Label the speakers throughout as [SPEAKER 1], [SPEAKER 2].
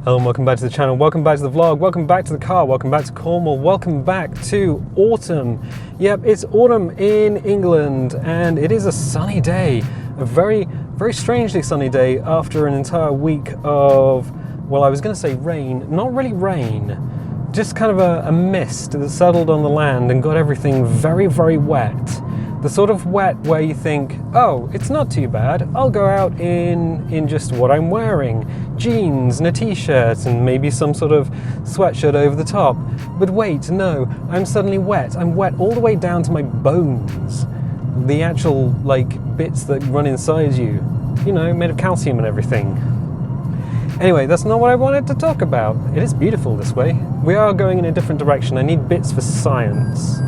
[SPEAKER 1] Hello and welcome back to the channel, welcome back to the vlog, welcome back to the car, welcome back to Cornwall, welcome back to autumn. Yep, it's autumn in England and it is a sunny day. A very, very strangely sunny day after an entire week of, well, I was going to say rain, not really rain, just kind of a mist that settled on the land and got everything very, very wet. The sort of wet where you think, oh, it's not too bad. I'll go out in just what I'm wearing. Jeans and a t-shirt and maybe some sort of sweatshirt over the top. But wait, no, I'm suddenly wet. I'm wet all the way down to my bones. The actual, bits that run inside you. You know, made of calcium and everything. Anyway, that's not what I wanted to talk about. It is beautiful this way. We are going in a different direction. I need bits for science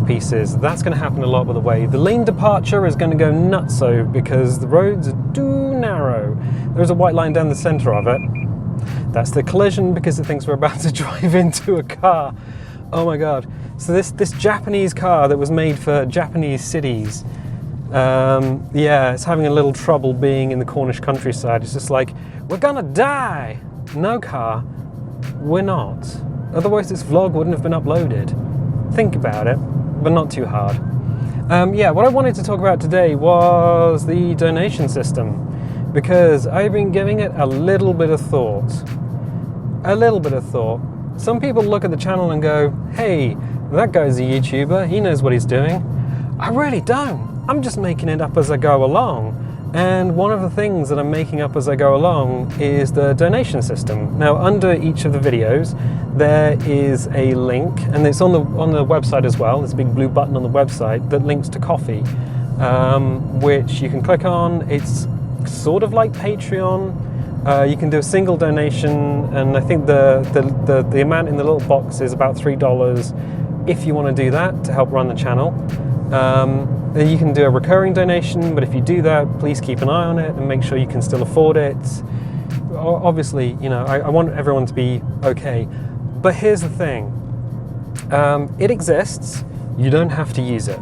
[SPEAKER 1] pieces. That's going to happen a lot with the way. The lane departure is going to go nutso because the roads are too narrow. There's a white line down the center of it. That's the collision because it thinks we're about to drive into a car. Oh my god. So this Japanese car that was made for Japanese cities, yeah, it's having a little trouble being in the Cornish countryside. It's just like, we're gonna die! No car, we're not. Otherwise this vlog wouldn't have been uploaded. Think about it, but not too hard. Yeah, what I wanted to talk about today was the donation system, because I've been giving it a little bit of thought. A little bit of thought. Some people look at the channel and go, hey, that guy's a YouTuber, he knows what he's doing. I really don't. I'm just making it up as I go along. And one of the things that I'm making up as I go along is the donation system. Now, under each of the videos, there is a link, and it's on the website as well. There's a big blue button on the website that links to Coffee, which you can click on. It's sort of like Patreon. You can do a single donation, and I think the amount in the little box is about $3 if you want to do that to help run the channel. You can do a recurring donation, but if you do that, please keep an eye on it and make sure you can still afford it. Obviously, you know, I want everyone to be okay. But here's the thing. It exists. You don't have to use it.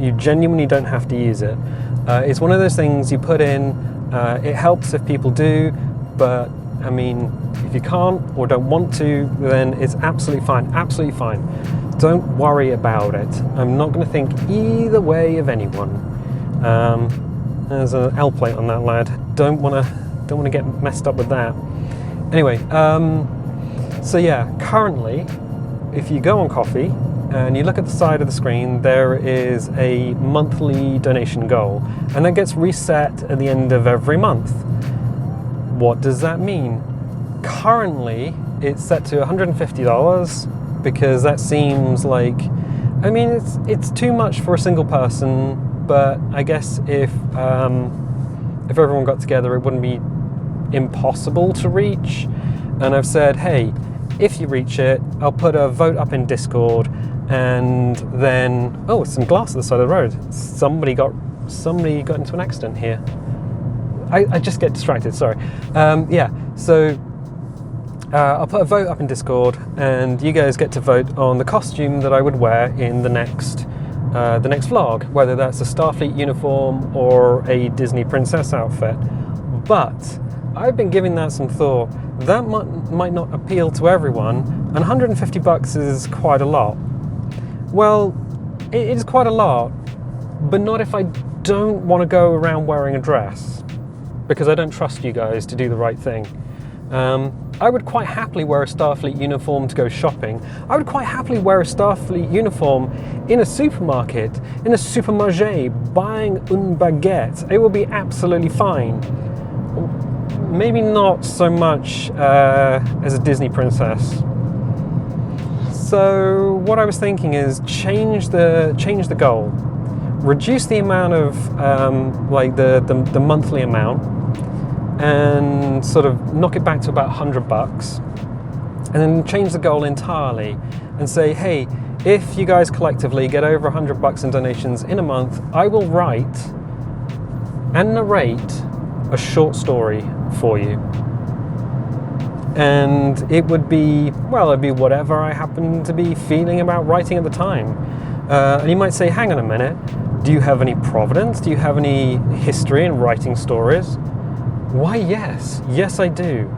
[SPEAKER 1] You genuinely don't have to use it. It's one of those things you put in. It helps if people do, but I mean, if you can't or don't want to, then it's absolutely fine. Absolutely fine. Don't worry about it. I'm not going to think either way of anyone. There's an L plate on that lad. Don't want to get messed up with that. Anyway, so yeah, currently, if you go on Coffee and you look at the side of the screen, there is a monthly donation goal, and that gets reset at the end of every month. What does that mean? Currently, it's set to $150. Because that seems like, I mean, it's too much for a single person, but I guess if everyone got together, it wouldn't be impossible to reach. And I've said, hey, if you reach it, I'll put a vote up in Discord, and then, oh, some glass at the side of the road. Somebody got into an accident here. I just get distracted, sorry. Yeah, so I'll put a vote up in Discord, and you guys get to vote on the costume that I would wear in the next vlog, whether that's a Starfleet uniform or a Disney princess outfit. But I've been giving that some thought. That might not appeal to everyone, and $150 is quite a lot. Well, it is quite a lot, but not if I don't want to go around wearing a dress, because I don't trust you guys to do the right thing. I would quite happily wear a Starfleet uniform to go shopping. I would quite happily wear a Starfleet uniform in a supermarket, in a supermarché, buying une baguette. It would be absolutely fine. Maybe not so much as a Disney princess. So what I was thinking is change the goal. Reduce the amount of the monthly amount, and sort of knock it back to about $100, and then change the goal entirely and say, hey, if you guys collectively get over $100 in donations in a month, I will write and narrate a short story for you. And it would be, well, it'd be whatever I happen to be feeling about writing at the time. And you might say, hang on a minute, do you have any provenance? Do you have any history in writing stories? Why, yes. Yes, I do.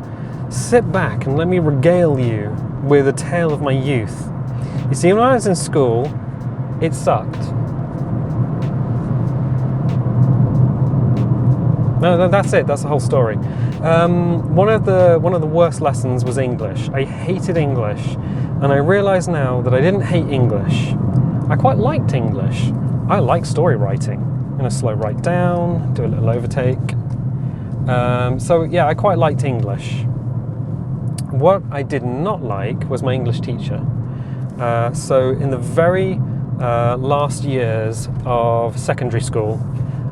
[SPEAKER 1] sit back and let me regale you with a tale of my youth. You see, when I was in school, it sucked. No, that's it. That's the whole story. One of the worst lessons was English. I hated English, and I realise now that I didn't hate English. I quite liked English. I like story writing. I'm going to slow right down, do a little overtake. So yeah, I quite liked English. What I did not like was my English teacher. So in the very last years of secondary school,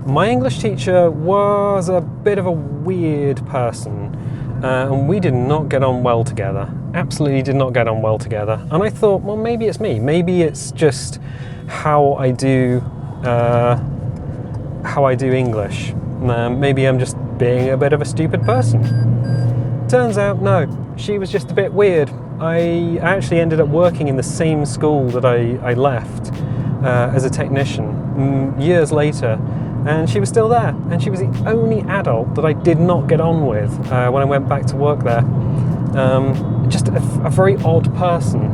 [SPEAKER 1] my English teacher was a bit of a weird person, and we did not get on well together. Absolutely did not get on well together. And I thought, well, maybe it's me. Maybe it's just how I do English. Maybe I'm just being a bit of a stupid person. Turns out, no, she was just a bit weird. I actually ended up working in the same school that I left as a technician years later, and she was still there, and she was the only adult that I did not get on with when I went back to work there. Just a very odd person.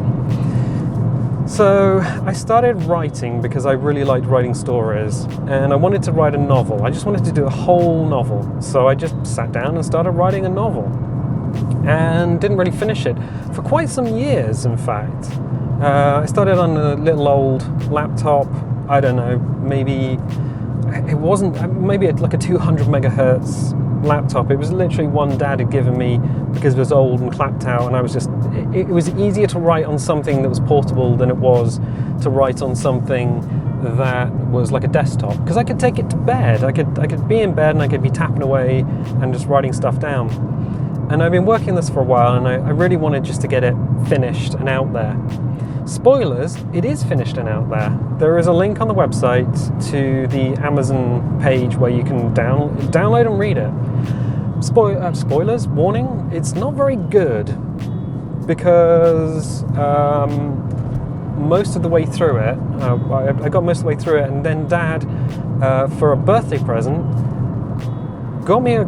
[SPEAKER 1] So I started writing because I really liked writing stories, and I wanted to write a novel. I just wanted to do a whole novel. So I just sat down and started writing a novel, and didn't really finish it for quite some years, in fact. I started on a little old laptop. I don't know, maybe like a 200 megahertz laptop. It was literally one Dad had given me because it was old and clapped out, and I was just, it was easier to write on something that was portable than it was to write on something that was like a desktop, because I could take it to bed. I could be in bed and I could be tapping away and just writing stuff down. And I've been working this for a while, and I really wanted just to get it finished and out there. Spoilers, it is finished and out there. There is a link on the website to the Amazon page where you can download and read it. Spoilers, warning, it's not very good, because most of the way through it, I got most of the way through it, and then Dad, for a birthday present, got me a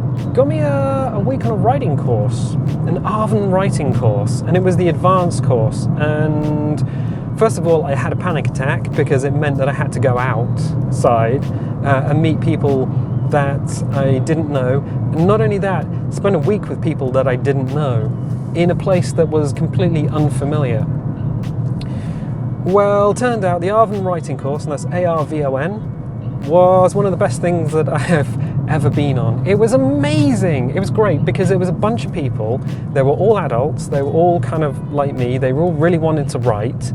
[SPEAKER 1] week on a writing course, an Arvin writing course, and it was the advanced course. And first of all, I had a panic attack because it meant that I had to go outside and meet people that I didn't know, and not only that, spend a week with people that I didn't know in a place that was completely unfamiliar. Well, turned out the Arvin writing course, and that's ARVON, was one of the best things that I have ever been on. It was amazing. It was great because it was a bunch of people. They were all adults. They were all kind of like me. They all really wanted to write.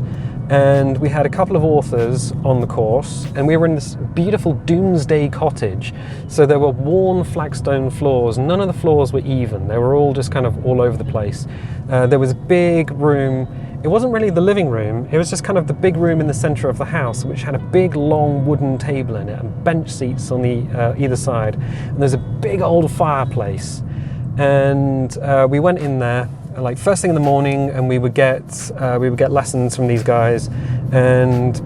[SPEAKER 1] And we had a couple of authors on the course, and we were in this beautiful doomsday cottage. So there were worn flagstone floors. None of the floors were even. They were all just kind of all over the place. There was a big room. It wasn't really the living room, it was just kind of the big room in the center of the house, which had a big long wooden table in it and bench seats on the either side. And there's a big old fireplace. And we went in there like first thing in the morning, and we would get lessons from these guys. And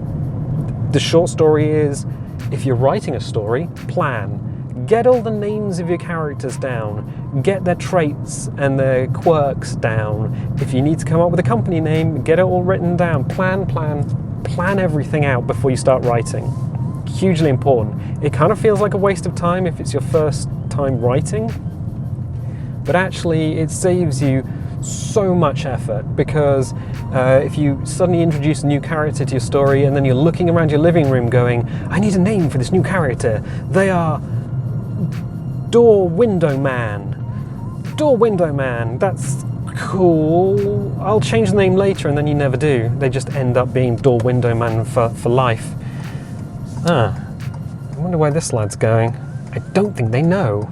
[SPEAKER 1] the short story is, if you're writing a story, plan. Get all the names of your characters down. Get their traits and their quirks down. If you need to come up with a company name, get it all written down. Plan everything out before you start writing. Hugely important. It kind of feels like a waste of time if it's your first time writing, but actually it saves you so much effort, because if you suddenly introduce a new character to your story and then you're looking around your living room going, I need a name for this new character. They are Door Window Man. That's cool. I'll change the name later, and then you never do. They just end up being Door Window Man for life. I wonder where this lad's going. I don't think they know.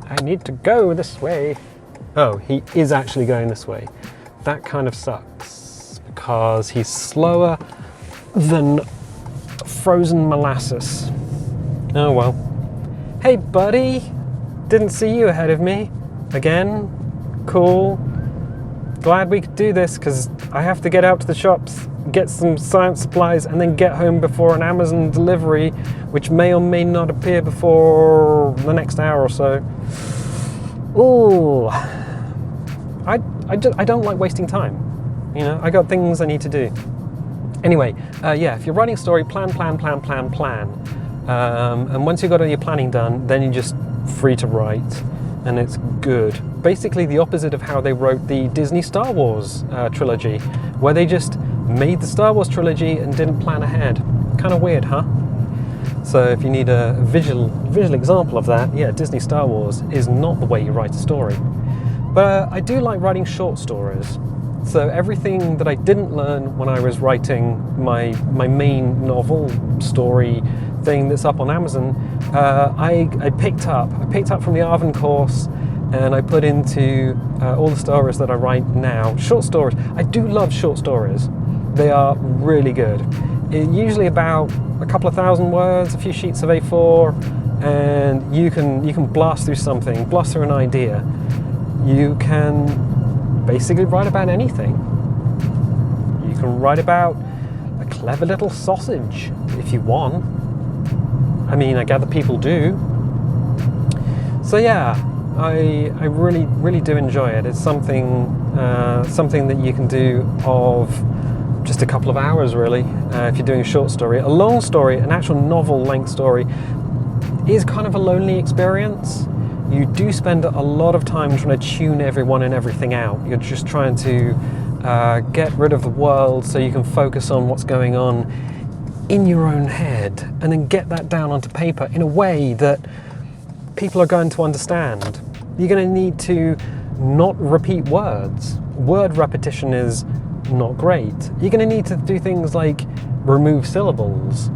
[SPEAKER 1] I need to go this way. Oh, he is actually going this way. That kind of sucks, because he's slower than frozen molasses. Oh well. Hey buddy, didn't see you ahead of me. Again, cool. Glad we could do this, because I have to get out to the shops, get some science supplies, and then get home before an Amazon delivery, which may or may not appear before the next hour or so. Oh, I don't like wasting time. You know, I got things I need to do. Anyway, yeah, if you're writing a story, plan. And once you've got all your planning done, then you're just free to write, and it's good. Basically the opposite of how they wrote the Disney Star Wars trilogy, where they just made the Star Wars trilogy and didn't plan ahead. Kind of weird, huh? So if you need a visual example of that, yeah, Disney Star Wars is not the way you write a story. But I do like writing short stories. So everything that I didn't learn when I was writing my main novel story thing that's up on Amazon, I picked up from the Arvin course, and I put into all the stories that I write now. Short stories. I do love short stories. They are really good. Usually about a couple of thousand words, a few sheets of A4, and you can blast through something, blast through an idea. You can basically write about anything. You can write about a clever little sausage if you want. I mean, I gather people do. So yeah, I really do enjoy it. It's something that you can do of just a couple of hours, really, if you're doing a short story. A long story, an actual novel-length story, is kind of a lonely experience. You do spend a lot of time trying to tune everyone and everything out. You're just trying to get rid of the world so you can focus on what's going on in your own head, and then get that down onto paper in a way that people are going to understand. You're going to need to not repeat words. Word repetition is not great. You're going to need to do things like remove syllables.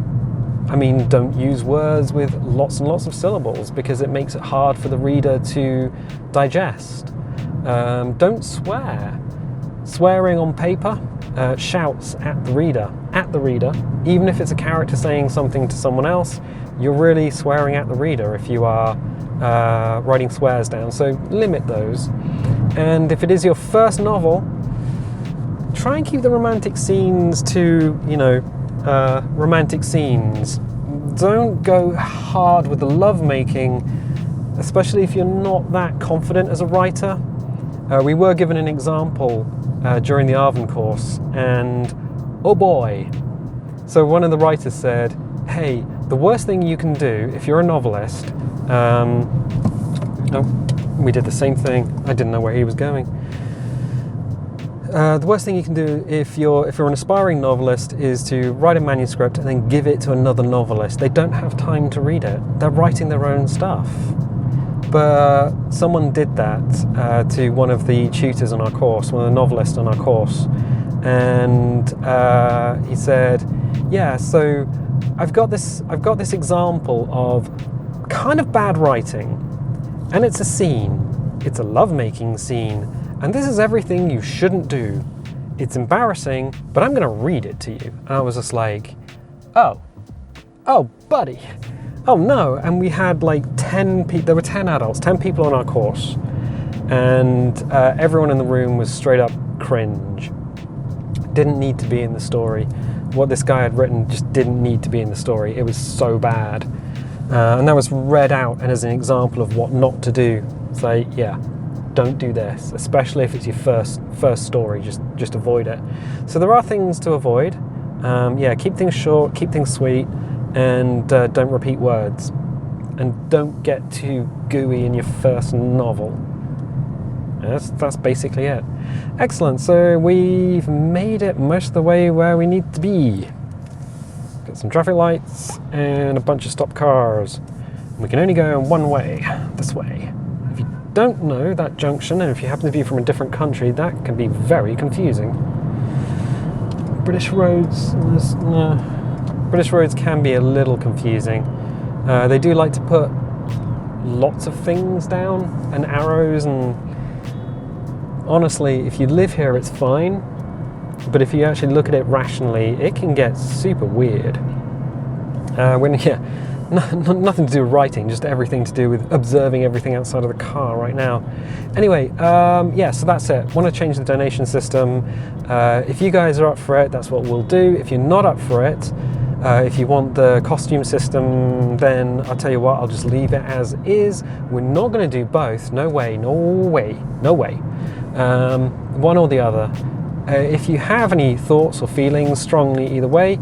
[SPEAKER 1] I mean, don't use words with lots and lots of syllables because it makes it hard for the reader to digest. Don't swear. Swearing on paper shouts at the reader. Even if it's a character saying something to someone else, you're really swearing at the reader if you are writing swears down. So limit those. And if it is your first novel, try and keep the romantic scenes to, romantic scenes. Don't go hard with the lovemaking, especially if you're not that confident as a writer. We were given an example during the Arvin course, and oh boy. So one of the writers said, hey, the worst thing you can do if you're a novelist, we did the same thing. I didn't know where he was going. The worst thing you can do if you're an aspiring novelist is to write a manuscript and then give it to another novelist. They don't have time to read it. They're writing their own stuff. But someone did that to one of the tutors on our course, one of the novelists on our course, and he said, "Yeah, so I've got this example of kind of bad writing, and it's a scene. It's a lovemaking scene, and this is everything you shouldn't do. It's embarrassing, but I'm going to read it to you." And I was just like, "Oh, buddy." Oh no, and we had like 10 people, there were 10 adults, 10 people on our course, and everyone in the room was straight up cringe. Didn't need to be in the story. What this guy had written just didn't need to be in the story. It was so bad. And that was read out and as an example of what not to do. So yeah, don't do this, especially if it's your first story, just avoid it. So there are things to avoid. Keep things short, keep things sweet, and don't repeat words, and don't get too gooey in your first novel. That's basically it. Excellent, so we've made it most of the way where we need to be. Got some traffic lights and a bunch of stopped cars. We can only go one way, this way. If you don't know that junction, and if you happen to be from a different country, that can be very confusing. British roads can be a little confusing. They do like to put lots of things down and arrows, and honestly, if you live here, it's fine. But if you actually look at it rationally, it can get super weird. nothing to do with writing, just everything to do with observing everything outside of the car right now. Anyway, yeah, so that's it. Want to change the donation system. If you guys are up for it, that's what we'll do. If you're not up for it, if you want the costume system, then I'll tell you what, I'll just leave it as is. We're not going to do both. No way, no way, no way. One or the other. If you have any thoughts or feelings strongly either way,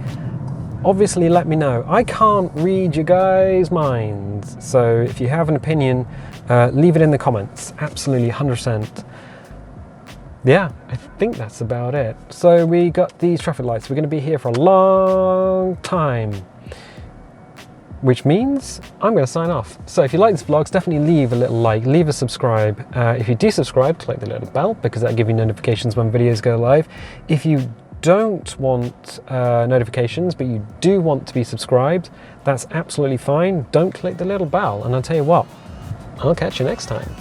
[SPEAKER 1] obviously let me know. I can't read you guys' minds, so if you have an opinion, leave it in the comments. Absolutely, 100%. Yeah, I think that's about it. So we got these traffic lights. We're going to be here for a long time, which means I'm going to sign off. So if you like this vlog, definitely leave a little like, leave a subscribe. If you do subscribe, click the little bell because that'll give you notifications when videos go live. If you don't want notifications, but you do want to be subscribed, that's absolutely fine. Don't click the little bell, and I'll tell you what, I'll catch you next time.